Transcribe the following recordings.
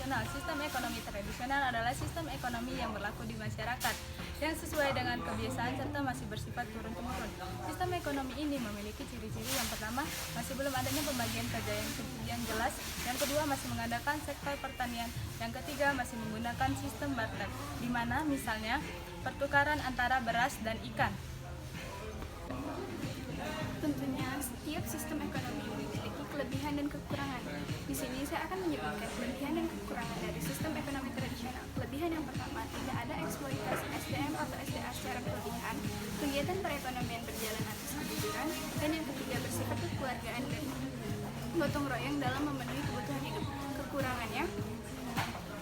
tradisional. Sistem ekonomi tradisional adalah sistem ekonomi yang berlaku di masyarakat, yang sesuai dengan kebiasaan serta masih bersifat turun-temurun. Sistem ekonomi ini memiliki ciri-ciri: yang pertama, masih belum adanya pembagian kerja yang jelas; yang kedua, masih mengandalkan sektor pertanian; yang ketiga, masih menggunakan sistem barter, di mana misalnya pertukaran antara beras dan ikan. Tentunya setiap sistem ekonomi memiliki kelebihan dan kekurangan. Di sini saya akan menyebutkan kelebihan dan kekurangan dari sistem ekonomi tradisional. Kelebihan yang pertama, tidak ada eksploitasi SDM atau SDA secara berlebihan. Kegiatan perekonomian berjalan atas kejujuran. Dan yang ketiga, bersifat kekeluargaan dan gotong royong dalam memenuhi kebutuhan hidup. Kekurangannya,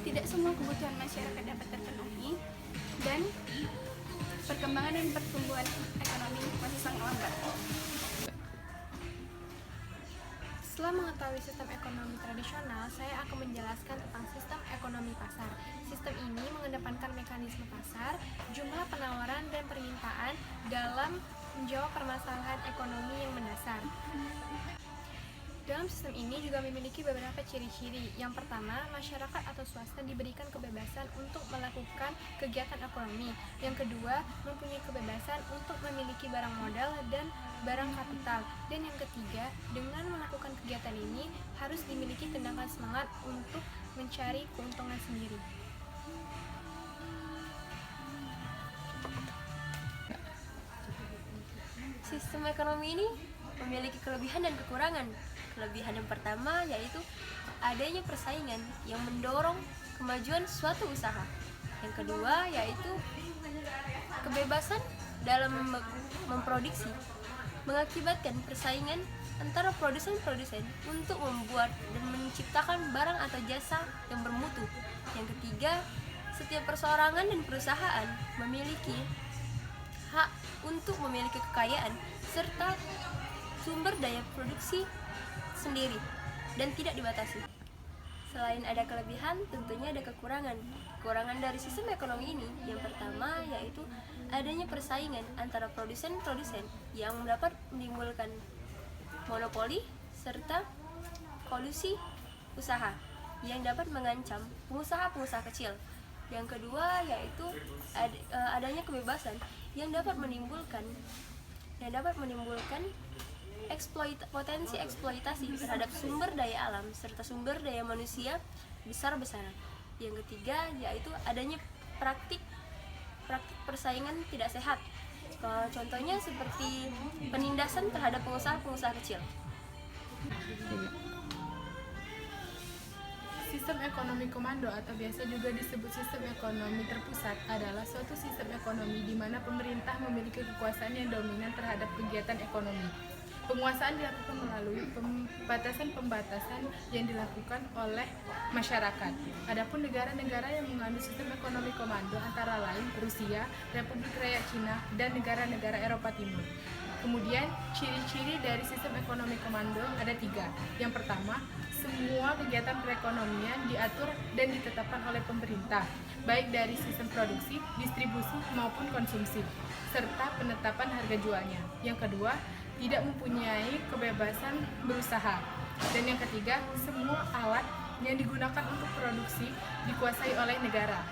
tidak semua kebutuhan masyarakat dapat terpenuhi, dan perkembangan dan pertumbuhan ekonomi masih sangat lambat. Setelah mengetahui sistem ekonomi tradisional, saya akan menjelaskan tentang sistem ekonomi pasar. Sistem ini mengedepankan mekanisme pasar, jumlah penawaran dan permintaan dalam menjawab permasalahan ekonomi yang mendasar. Dalam sistem ini juga memiliki beberapa ciri-ciri. Yang pertama, masyarakat atau swasta diberikan kebebasan untuk melakukan kegiatan ekonomi. Yang kedua, mempunyai kebebasan untuk memiliki barang modal dan barang kapital. Dan yang ketiga, dengan melakukan kegiatan ini harus dimiliki tindakan semangat untuk mencari keuntungan sendiri. Sistem ekonomi ini memiliki kelebihan dan kekurangan. Kelebihan yang pertama yaitu adanya persaingan yang mendorong kemajuan suatu usaha. Yang kedua yaitu kebebasan dalam memproduksi, mengakibatkan persaingan antara produsen-produsen untuk membuat dan menciptakan barang atau jasa yang bermutu. Yang ketiga, setiap perseorangan dan perusahaan memiliki hak untuk memiliki kekayaan serta sumber daya produksi sendiri dan tidak dibatasi. Selain ada kelebihan, tentunya ada kekurangan. Kekurangan dari sistem ekonomi ini yang pertama yaitu adanya persaingan antara produsen-produsen yang dapat menimbulkan monopoli serta kolusi usaha yang dapat mengancam pengusaha-pengusaha kecil. Yang kedua yaitu adanya kebebasan yang dapat menimbulkan potensi eksploitasi terhadap sumber daya alam serta sumber daya manusia besar-besaran. Yang ketiga yaitu adanya praktik persaingan tidak sehat. Contohnya seperti penindasan terhadap pengusaha-pengusaha kecil. Sistem ekonomi komando atau biasa juga disebut sistem ekonomi terpusat adalah suatu sistem ekonomi di mana pemerintah memiliki kekuasaan yang dominan terhadap kegiatan ekonomi. Penguasaan dilakukan melalui pembatasan-pembatasan yang dilakukan oleh masyarakat. Adapun negara-negara yang mengandung sistem ekonomi komando antara lain Rusia, Republik Rakyat Cina, dan negara-negara Eropa Timur. Kemudian, ciri-ciri dari sistem ekonomi komando ada 3. Yang pertama, semua kegiatan perekonomian diatur dan ditetapkan oleh pemerintah, baik dari sistem produksi, distribusi, maupun konsumsi, serta penetapan harga jualnya. Yang kedua, tidak mempunyai kebebasan berusaha. Dan yang ketiga, semua alat yang digunakan untuk produksi dikuasai oleh negara.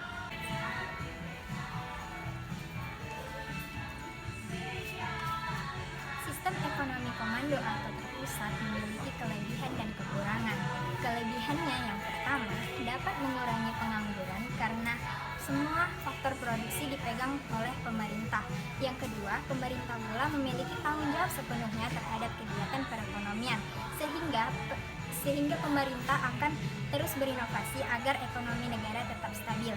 Sistem ekonomi komando atau terpusat memiliki kelebihan dan kekurangan. Kelebihannya yang pertama, dapat mengurangi pengangguran karena semua faktor produksi dipegang oleh pemerintah. Yang kedua, pemerintah pula memiliki tanggung jawab sepenuhnya terhadap kegiatan perekonomian, sehingga pemerintah akan terus berinovasi agar ekonomi negara tetap stabil.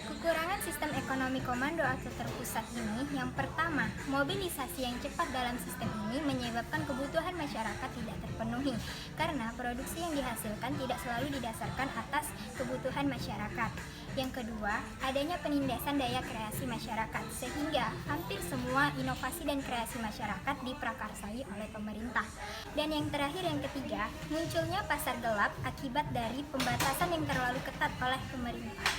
Kekurangan sistem ekonomi komando atau terpusat ini yang pertama, mobilisasi yang cepat dalam sistem ini menyebabkan kebutuhan masyarakat tidak terpenuhi karena produksi yang dihasilkan tidak selalu didasarkan atas kebutuhan masyarakat. Yang kedua, adanya penindasan daya kreasi masyarakat sehingga hampir semua inovasi dan kreasi masyarakat diprakarsai oleh pemerintah. Dan yang terakhir yang ketiga, munculnya pasar gelap akibat dari pembatasan yang terlalu ketat oleh pemerintah.